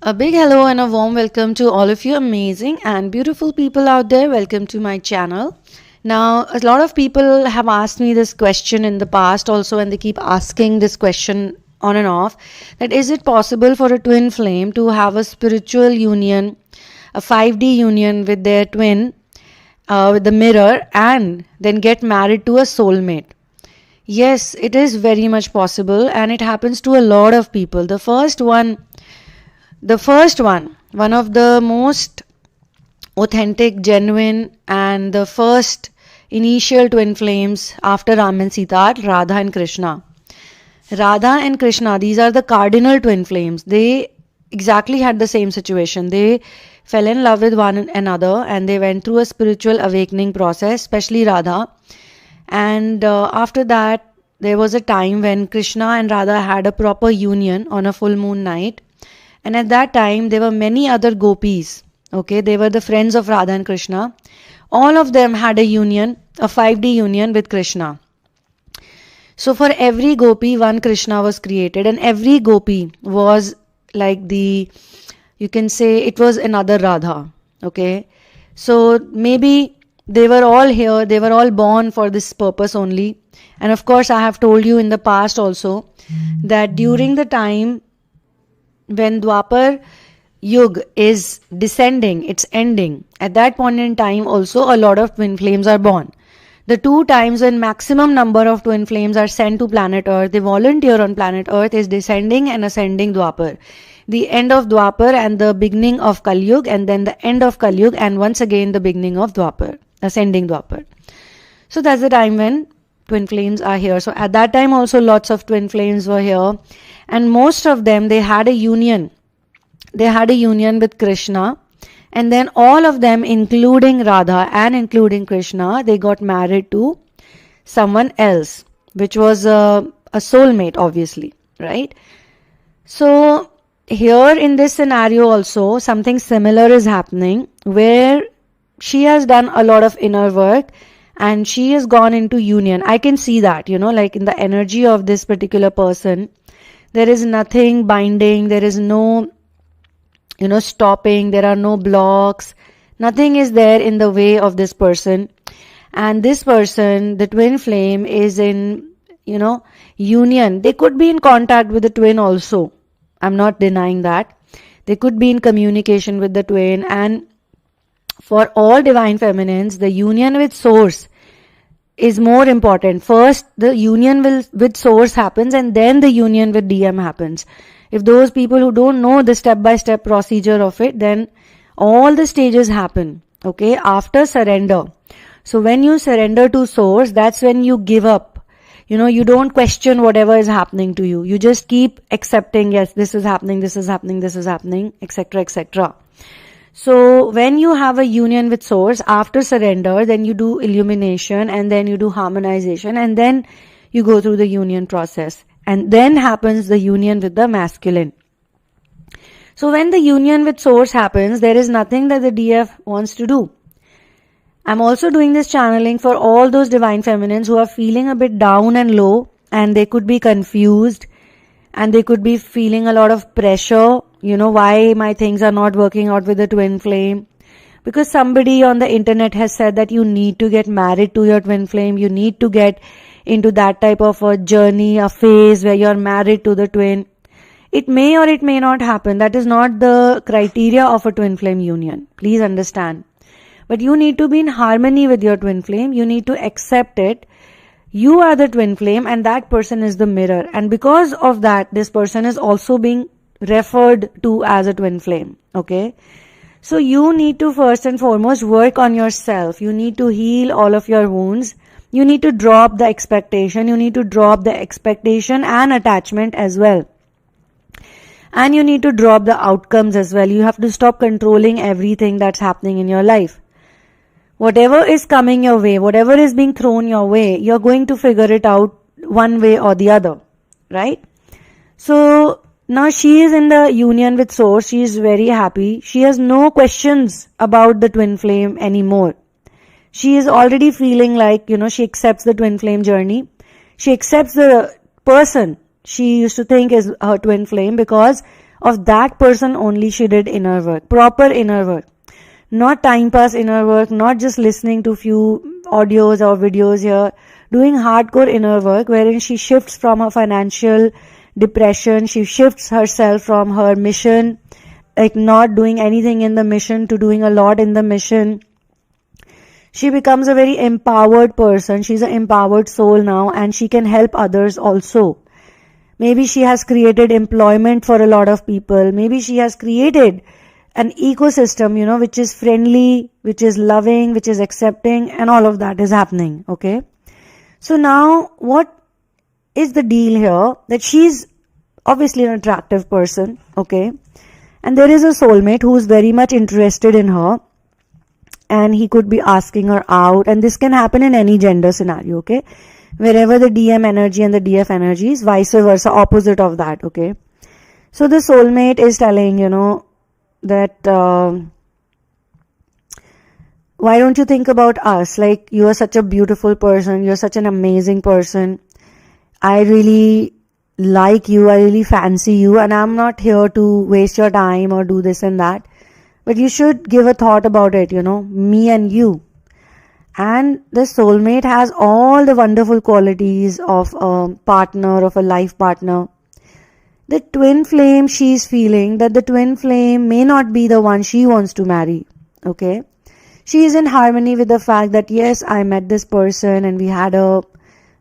A big hello and a warm welcome to all of you amazing and beautiful people out there. Welcome to my channel. Now, a lot of people have asked me this question in the past also, and they keep asking this question on and off, that is it possible for a twin flame to have a spiritual union, a 5D union with their twin, with the mirror, and then get married to a soulmate? Yes, it is very much possible, and it happens to a lot of people. One of the most authentic, genuine, and the first initial twin flames after Ram and Sita are Radha and Krishna. Radha and Krishna, these are the cardinal twin flames. They exactly had the same situation. They fell in love with one another and they went through a spiritual awakening process, especially Radha. And after that, there was a time when Krishna and Radha had a proper union on a full moon night. And at that time, there were many other gopis. Okay, they were the friends of Radha and Krishna. All of them had a union, a 5D union with Krishna. So for every gopi, one Krishna was created, and every gopi was like you can say it was another Radha. Okay, so maybe they were all here, they were all born for this purpose only. And of course, I have told you in the past also that during the time when Dwapar Yug is descending, it's ending, at that point in time also a lot of twin flames are born. The two times when maximum number of twin flames are sent to planet Earth, they volunteer on planet Earth, is descending and ascending Dwapar. The end of Dwapar and the beginning of Kali Yuga, and then the end of Kali Yuga and once again the beginning of Dwapar, ascending Dwapar. So that's the time when twin flames are here. So at that time also lots of twin flames were here, and most of them, they had a union. They had a union with Krishna, and then all of them, including Radha and including Krishna, they got married to someone else, which was a soulmate, obviously, right? So here in this scenario also, something similar is happening where she has done a lot of inner work and she has gone into union. I can see that, like in the energy of this particular person, there is nothing binding, there is no, stopping, there are no blocks, nothing is there in the way of this person. And this person, the twin flame, is in, union. They could be in contact with the twin also. I'm not denying that. They could be in communication with the twin, and for all divine feminines, the union with source is more important. First, the union with source happens, and then the union with DM happens. If those people who don't know the step-by-step procedure of it, then all the stages happen, okay, after surrender. So when you surrender to source, that's when you give up. You don't question whatever is happening to you. You just keep accepting, yes, this is happening, this is happening, this is happening, etc., etc. So when you have a union with source, after surrender, then you do illumination, and then you do harmonization, and then you go through the union process. And then happens the union with the masculine. So when the union with source happens, there is nothing that the DF wants to do. I'm also doing this channeling for all those divine feminines who are feeling a bit down and low, and they could be confused, and they could be feeling a lot of pressure. Why my things are not working out with the twin flame? Because somebody on the internet has said that you need to get married to your twin flame. You need to get into that type of a journey, a phase where you're married to the twin. It may or it may not happen. That is not the criteria of a twin flame union. Please understand. But you need to be in harmony with your twin flame. You need to accept it. You are the twin flame and that person is the mirror. And because of that, this person is also being referred to as a twin flame. Okay? So you need to first and foremost work on yourself. You need to heal all of your wounds. You need to drop the expectation. You need to drop the expectation and attachment as well. And you need to drop the outcomes as well. You have to stop controlling everything that's happening in your life. Whatever is coming your way, whatever is being thrown your way, you're going to figure it out one way or the other. Right? So now she is in the union with source. She is very happy. She has no questions about the twin flame anymore. She is already feeling like, she accepts the twin flame journey. She accepts the person she used to think is her twin flame because Of that person only she did inner work, proper inner work. Not time pass inner work, not just listening to few audios or videos here, doing hardcore inner work wherein she shifts from her financial depression, she shifts herself from her mission, like not doing anything in the mission to doing a lot in the mission. She becomes a very empowered person. She's an empowered soul now, and she can help others also. Maybe she has created employment for a lot of people. Maybe she has created an ecosystem, which is friendly, which is loving, which is accepting, and all of that is happening. Okay. So now what is the deal here? That she's obviously an attractive person. Okay. And there is a soulmate who is very much interested in her. And he could be asking her out. And this can happen in any gender scenario. Okay. Wherever the DM energy and the DF energy is vice versa, opposite of that. Okay. So the soulmate is telling, that why don't you think about us? Like, you are such a beautiful person, you're such an amazing person, I really like you, I really fancy you, and I'm not here to waste your time or do this and that, but you should give a thought about it, me and you. And the soulmate has all the wonderful qualities of a partner, of a life partner. The twin flame, she's feeling that the twin flame may not be the one she wants to marry. Okay. She is in harmony with the fact that yes, I met this person and we had a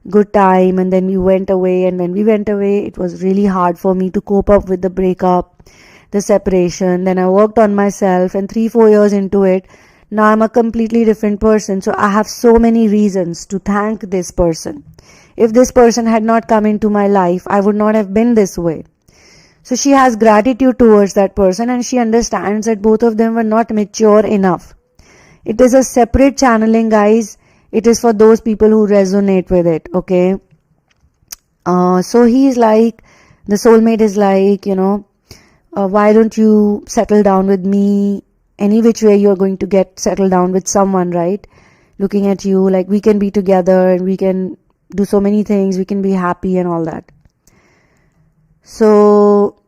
good time, and then we went away, and when we went away, it was really hard for me to cope up with the breakup, the separation. Then I worked on myself, and 3-4 years into it, now I'm a completely different person. So I have so many reasons to thank this person. If this person had not come into my life, I would not have been this way. So she has gratitude towards that person, and she understands that both of them were not mature enough. It is a separate channeling, guys. It is for those people who resonate with it, okay? So he's like, the soulmate is like, why don't you settle down with me? Any which way you're going to get settled down with someone, right? Looking at you, like we can be together and we can do so many things, we can be happy and all that. So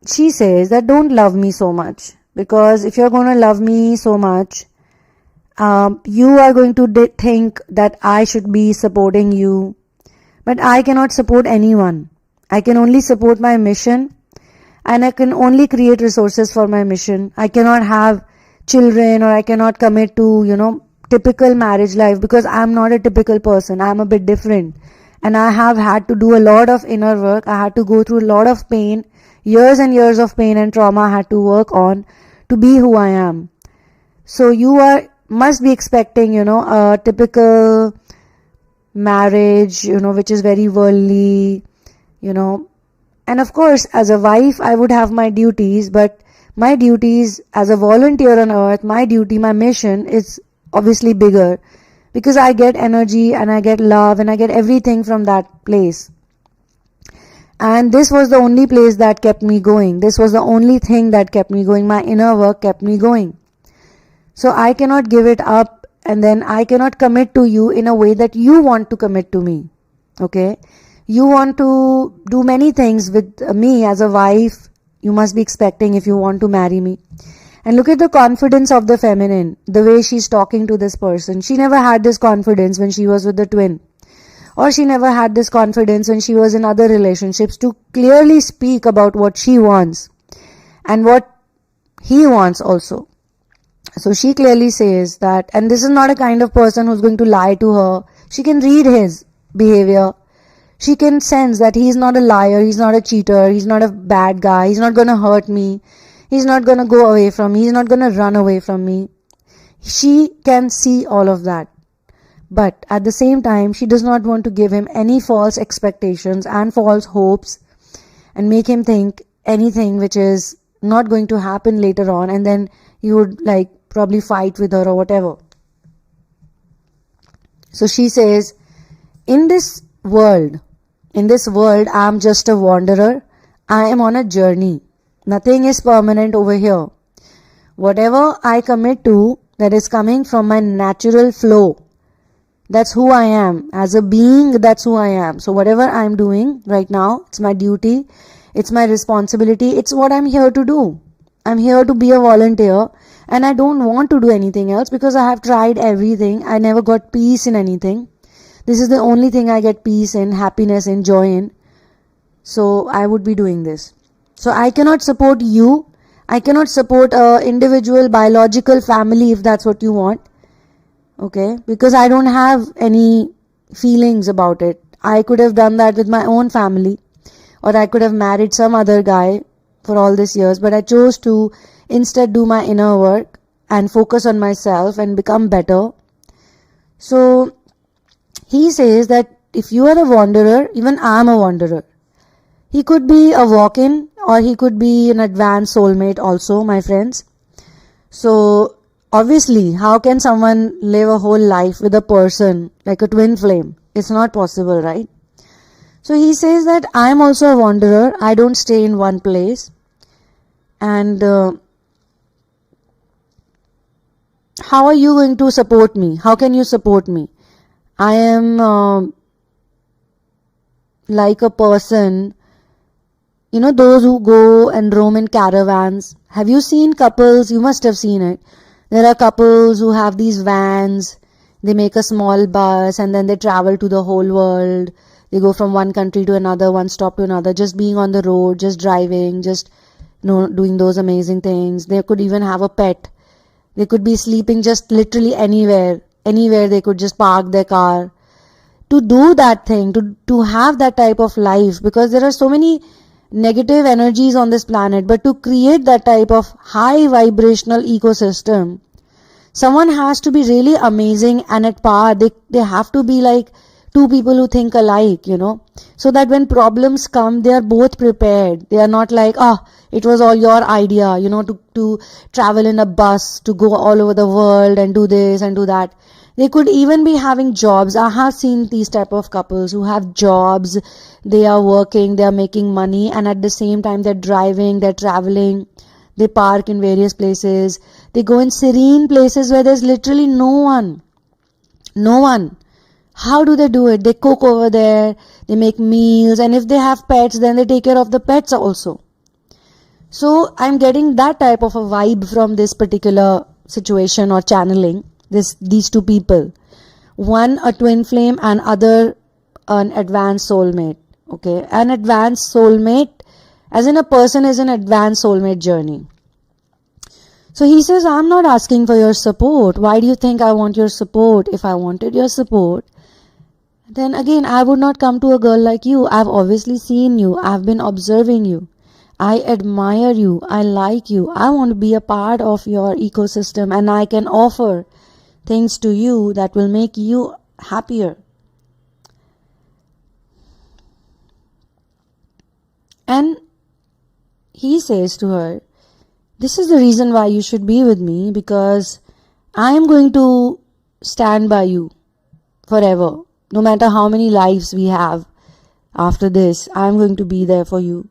she says that don't love me so much, because if you're going to love me so much, you are going to think that I should be supporting you, but I cannot support anyone. I can only support my mission, and I can only create resources for my mission. I cannot have children, or I cannot commit to, typical marriage life, because I'm not a typical person. I'm a bit different. And I have had to do a lot of inner work. I had to go through a lot of pain, years and years of pain and trauma I had to work on to be who I am. So you must be expecting, a typical marriage, which is very worldly, And of course, as a wife, I would have my duties, but my duties as a volunteer on earth, my duty, my mission is obviously bigger. Because I get energy and I get love and I get everything from that place. And this was the only place that kept me going. This was the only thing that kept me going. My inner work kept me going. So I cannot give it up, and then I cannot commit to you in a way that you want to commit to me. Okay? You want to do many things with me as a wife. You must be expecting if you want to marry me. And look at the confidence of the feminine, the way she's talking to this person. She never had this confidence when she was with the twin. Or she never had this confidence when she was in other relationships to clearly speak about what she wants and what he wants also. So she clearly says that, and this is not a kind of person who's going to lie to her. She can read his behavior. She can sense that he's not a liar, he's not a cheater, he's not a bad guy, he's not going to hurt me. He's not going to go away from me. He's not going to run away from me. She can see all of that. But at the same time, she does not want to give him any false expectations and false hopes and make him think anything which is not going to happen later on, and then he would probably fight with her or whatever. So she says, in this world, I am just a wanderer. I am on a journey. Nothing is permanent over here. Whatever I commit to, that is coming from my natural flow. That's who I am. As a being, that's who I am. So whatever I'm doing right now, it's my duty. It's my responsibility. It's what I'm here to do. I'm here to be a volunteer, and I don't want to do anything else because I have tried everything. I never got peace in anything. This is the only thing I get peace in, happiness in, joy in. So I would be doing this. So I cannot support you. I cannot support a individual biological family if that's what you want. Okay? Because I don't have any feelings about it. I could have done that with my own family, or I could have married some other guy for all these years, but I chose to instead do my inner work and focus on myself and become better. So he says that if you are a wanderer, even I am a wanderer. He could be a walk-in, or he could be an advanced soulmate also, my friends. So obviously, how can someone live a whole life with a person like a twin flame? It's not possible, right? So he says that I am also a wanderer. I don't stay in one place. And how are you going to support me? How can you support me? I am like a person, those who go and roam in caravans. Have you seen couples? You must have seen it. There are couples who have these vans. They make a small bus and then they travel to the whole world. They go from one country to another, one stop to another, just being on the road, just driving, just doing those amazing things. They could even have a pet. They could be sleeping just literally anywhere. Anywhere they could just park their car. To do that thing, to have that type of life, because there are so many negative energies on this planet, but to create that type of high vibrational ecosystem, someone has to be really amazing and at par. They have to be like two people who think alike, so that when problems come, they are both prepared. They are not like, it was all your idea, to travel in a bus, to go all over the world and do this and do that. They could even be having jobs. I have seen these type of couples who have jobs. They are working, they are making money, and at the same time they're driving, they're traveling. They park in various places. They go in serene places where there's literally no one. No one. How do they do it? They cook over there, they make meals, and if they have pets, then they take care of the pets also. So I'm getting that type of a vibe from this particular situation or channeling. These two people. One a twin flame and other an advanced soulmate. Okay, an advanced soulmate, as in a person is an advanced soulmate journey. So he says, I'm not asking for your support. Why do you think I want your support? If I wanted your support, then again, I would not come to a girl like you. I've obviously seen you. I've been observing you. I admire you. I like you. I want to be a part of your ecosystem, and I can offer things to you that will make you happier. And he says to her, this is the reason why you should be with me, because I am going to stand by you forever. No matter how many lives we have after this, I am going to be there for you.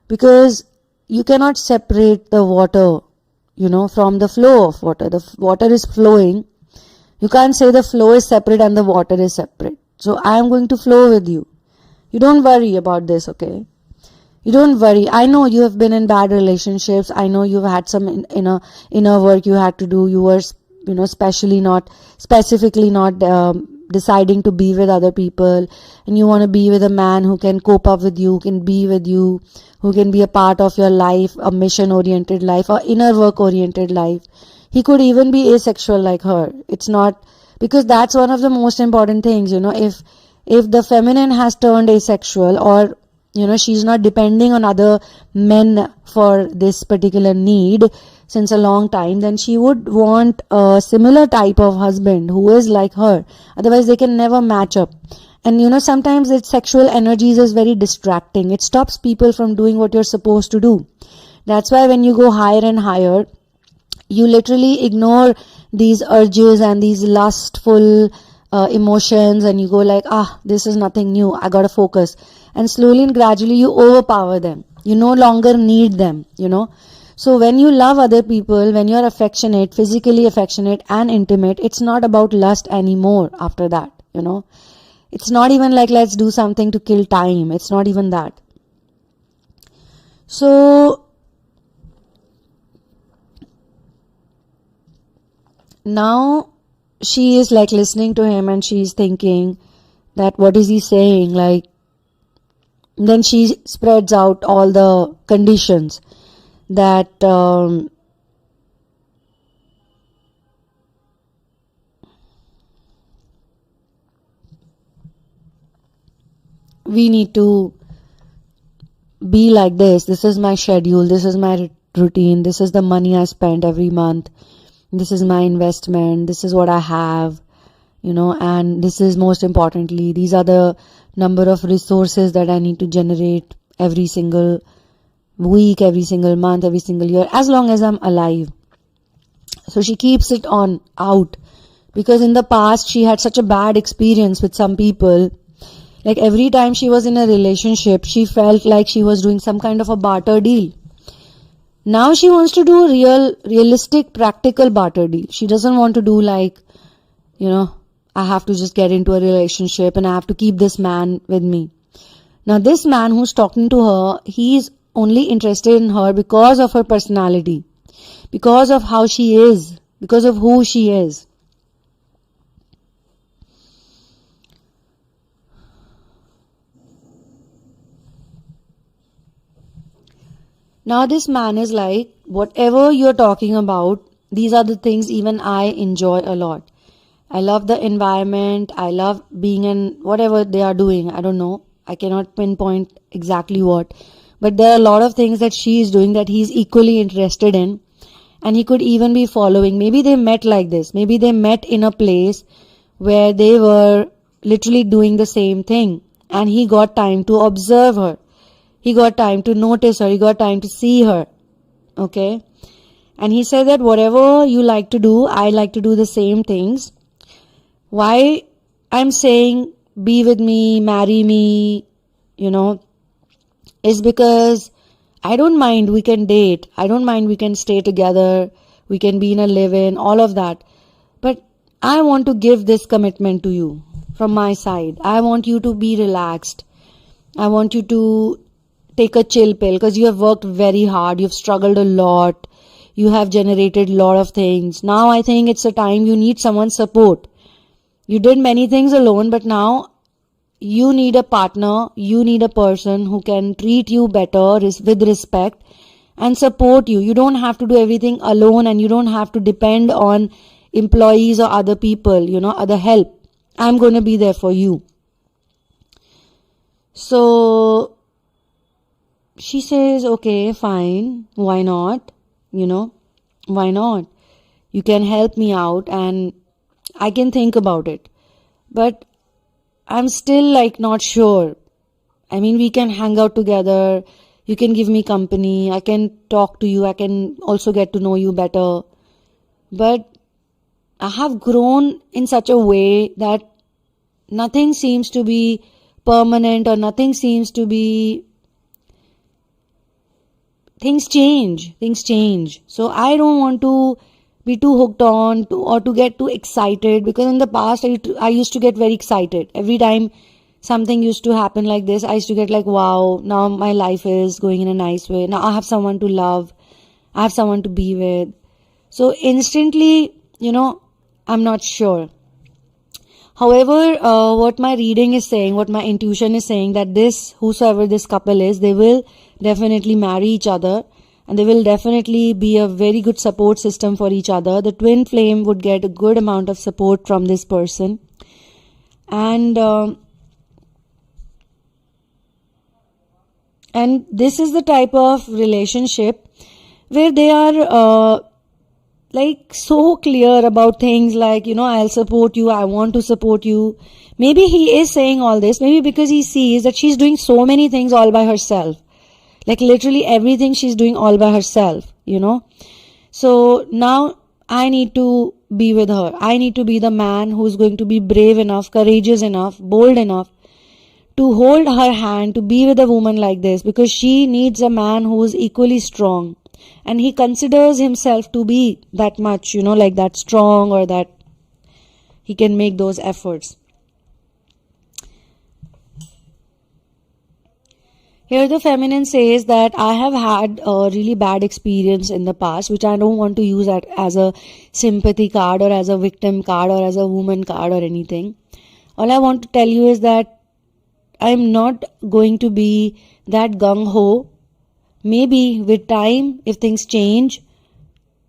Because you cannot separate the water, from the flow of water. The water is flowing. You can't say the flow is separate and the water is separate. So I am going to flow with you. You don't worry about this, okay? You don't worry. I know you have been in bad relationships. I know you've had some inner work you had to do. You were, specifically not deciding to be with other people, and you want to be with a man who can cope up with you, who can be with you, who can be a part of your life, a mission-oriented life, or inner work-oriented life. He could even be asexual like her. It's not, because that's one of the most important things, if the feminine has turned asexual, or she's not depending on other men for this particular need since a long time, then she would want a similar type of husband who is like her. Otherwise, they can never match up. And sometimes its sexual energies is very distracting. It stops people from doing what you're supposed to do. That's why when you go higher and higher, you literally ignore these urges and these lustful emotions, and you go like, this is nothing new. I gotta focus. And slowly and gradually you overpower them. You no longer need them, So when you love other people, when you're affectionate, physically affectionate and intimate, it's not about lust anymore after that, It's not even like, let's do something to kill time. It's not even that. So now she is like listening to him and she's thinking that what is he saying, like, then she spreads out all the conditions that we need to be like this. This is my schedule, this is my routine, this is the money I spend every month, this is my investment, this is what I have, and this is most importantly, these are the number of resources that I need to generate every single week, every single month, every single year, as long as I'm alive. So she keeps it on out, because in the past she had such a bad experience with some people. Like every time she was in a relationship, she felt like she was doing some kind of a barter deal. Now she wants to do a realistic, practical barter deal. She doesn't want to do like, I have to just get into a relationship and I have to keep this man with me. Now this man who's talking to her, he's only interested in her because of her personality, because of how she is, because of who she is. Now this man is like, whatever you're talking about, these are the things even I enjoy a lot. I love the environment, I love being in whatever they are doing, I don't know, I cannot pinpoint exactly what, but there are a lot of things that she is doing that he's equally interested in, and he could even be following. Maybe they met like this, maybe they met in a place where they were literally doing the same thing, and he got time to observe her, he got time to notice her, he got time to see her, okay? And he said that whatever you like to do, I like to do the same things. Why I'm saying be with me, marry me, is because I don't mind, we can date, I don't mind, we can stay together, we can be in a live-in, all of that. But I want to give this commitment to you from my side. I want you to be relaxed. I want you to take a chill pill, because you have worked very hard, you've struggled a lot, you have generated a lot of things. Now I think it's a time you need someone's support. You did many things alone, but now you need a partner, you need a person who can treat you better with respect and support you. You don't have to do everything alone, and you don't have to depend on employees or other people, other help. I'm going to be there for you. So she says, okay, fine, why not? Why not? You can help me out and I can think about it. But I'm still like not sure. I mean, we can hang out together. You can give me company. I can talk to you. I can also get to know you better. But I have grown in such a way that nothing seems to be permanent, or nothing seems to be... Things change. So I don't want to be too hooked on or to get too excited, because in the past I used to get very excited. Every time something used to happen like this, I used to get like, wow, now my life is going in a nice way. Now I have someone to love. I have someone to be with. So instantly, I'm not sure. However, what my reading is saying, what my intuition is saying, that whosoever this couple is, they will definitely marry each other, and they will definitely be a very good support system for each other. The twin flame would get a good amount of support from this person. And this is the type of relationship where they are like so clear about things like, I'll support you, I want to support you. Maybe he is saying all this, maybe because he sees that she's doing so many things all by herself. Like literally everything she's doing all by herself, So now I need to be with her. I need to be the man who's going to be brave enough, courageous enough, bold enough to hold her hand, to be with a woman like this, because she needs a man who is equally strong. And he considers himself to be that much, like that strong, or that he can make those efforts. Here the feminine says that I have had a really bad experience in the past, which I don't want to use as a sympathy card or as a victim card or as a woman card or anything. All I want to tell you is that I'm not going to be that gung-ho. Maybe with time, if things change,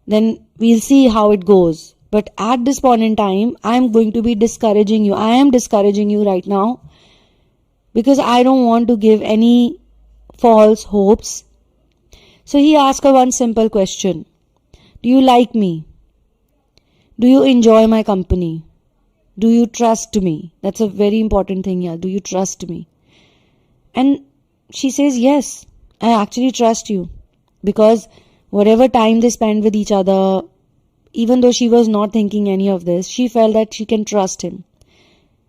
then we'll see how it goes. But at this point in time, I'm going to be discouraging you. I am discouraging you right now because I don't want to give any false hopes. So he asked her one simple question. Do you like me? Do you enjoy my company? Do you trust me? That's a very important thing here. Do you trust me? And she says, yes, I actually trust you. Because whatever time they spend with each other, even though she was not thinking any of this, she felt that she can trust him.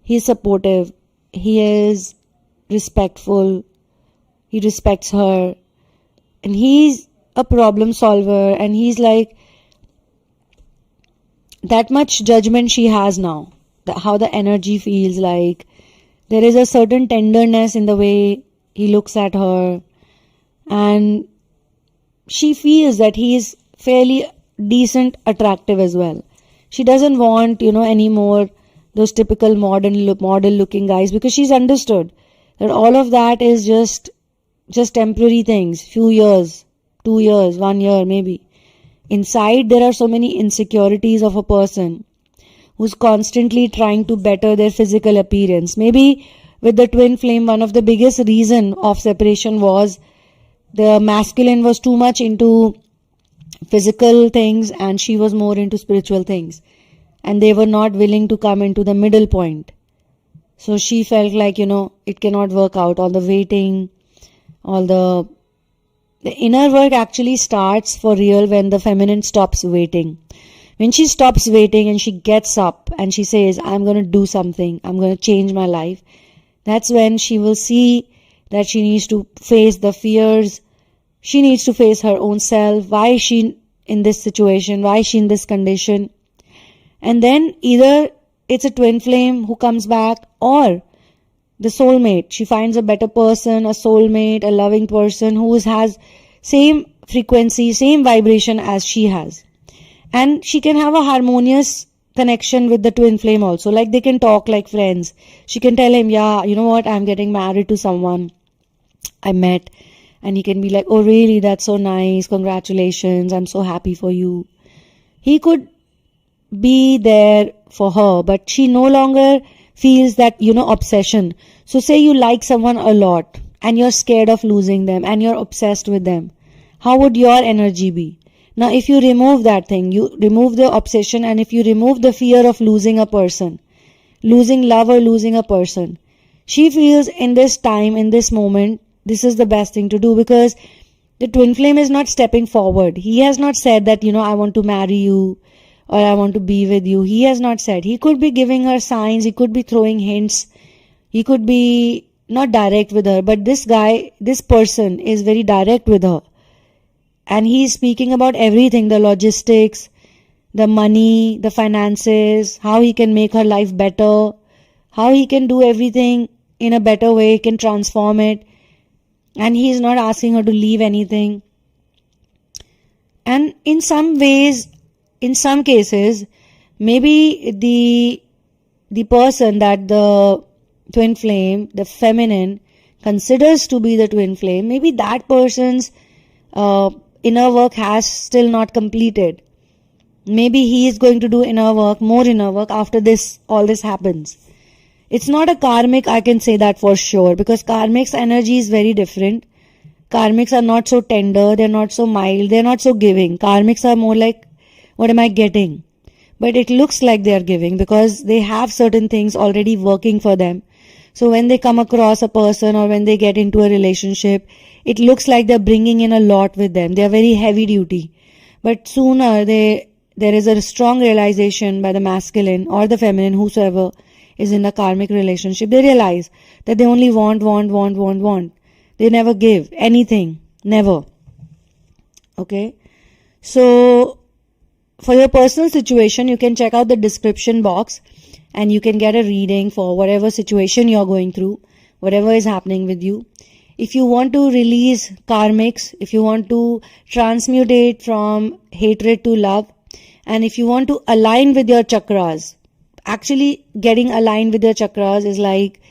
He is supportive. He is respectful. He respects her. And he's a problem solver. And he's like, that much judgment she has now. How the energy feels like. There is a certain tenderness in the way he looks at her. And she feels that he is fairly decent, attractive as well. She doesn't want, anymore those typical model looking guys, because she's understood that all of that is just temporary things, few years, 2 years, 1 year maybe. Inside there are so many insecurities of a person who's constantly trying to better their physical appearance. Maybe with the twin flame, one of the biggest reason of separation was the masculine was too much into physical things and she was more into spiritual things. And they were not willing to come into the middle point. So she felt like, it cannot work out. All the waiting, all the inner work actually starts for real when the feminine stops waiting. When she stops waiting and she gets up and she says, I'm going to do something, I'm going to change my life, that's when she will see that she needs to face the fears, she needs to face her own self, why is she in this situation, why is she in this condition. And then either it's a twin flame who comes back or the soulmate. She finds a better person, a soulmate, a loving person who has same frequency, same vibration as she has. And she can have a harmonious connection with the twin flame also. Like they can talk like friends. She can tell him, yeah, you know what, I'm getting married to someone I met. And he can be like, oh really, that's so nice, congratulations, I'm so happy for you. He could be there for her, but she no longer feels that, obsession. So say you like someone a lot and you're scared of losing them and you're obsessed with them. How would your energy be? Now, if you remove that thing, you remove the obsession, and if you remove the fear of losing a person, losing love or losing a person, she feels in this time, in this moment, this is the best thing to do, because the twin flame is not stepping forward. He has not said that, I want to marry you or I want to be with you. He has not said. He could be giving her signs. He could be throwing hints. He could be not direct with her, but this guy, this person is very direct with her. And he is speaking about everything, the logistics, the money, the finances, how he can make her life better, how he can do everything in a better way, can transform it. And he is not asking her to leave anything. And in some ways, in some cases, maybe the person that the twin flame, the feminine, considers to be the twin flame, maybe that person's inner work has still not completed. Maybe he is going to do inner work, more inner work after this, all this happens. It's not a karmic, I can say that for sure, because karmic's energy is very different. Karmics are not so tender, they're not so mild, they're not so giving. Karmics are more like, what am I getting? But it looks like they're giving because they have certain things already working for them. So when they come across a person or when they get into a relationship, it looks like they're bringing in a lot with them. They're very heavy duty. But sooner there is a strong realization by the masculine or the feminine, whosoever is in a karmic relationship. They realize that they only want. They never give anything. Never. Okay? So, for your personal situation, you can check out the description box and you can get a reading for whatever situation you're going through, whatever is happening with you. if you want to release karmics, if you want to transmutate from hatred to love, and if you want to align with your chakras, actually getting aligned with your chakras is like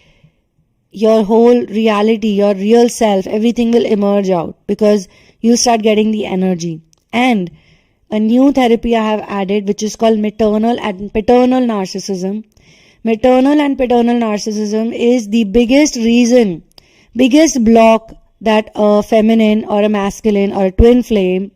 your whole reality, your real self, everything will emerge out because you start getting the energy. And a new therapy I have added, which is called maternal and paternal narcissism. Maternal and paternal narcissism is the biggest reason, biggest block that a feminine or a masculine or a twin flame,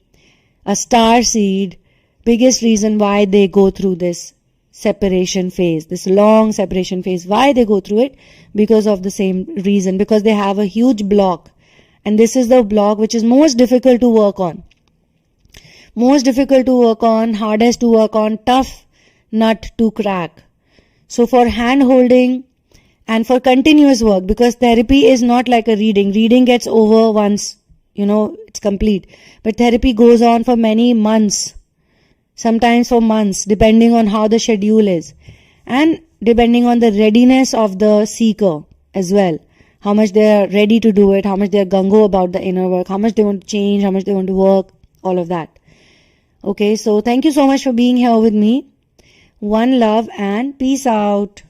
a star seed, biggest reason why they go through this separation phase, this long separation phase. Why they go through it? Because of the same reason, because they have a huge block. And this is the block which is most difficult to work on. Most difficult to work on, hardest to work on, tough nut to crack. So for hand holding and for continuous work, because therapy is not like a reading. Reading gets over once, it's complete. But therapy goes on for many months, sometimes for months, depending on how the schedule is. And depending on the readiness of the seeker as well. How much they are ready to do it, how much they are gung-ho about the inner work, how much they want to change, how much they want to work, all of that. Okay, so thank you so much for being here with me. One love and peace out.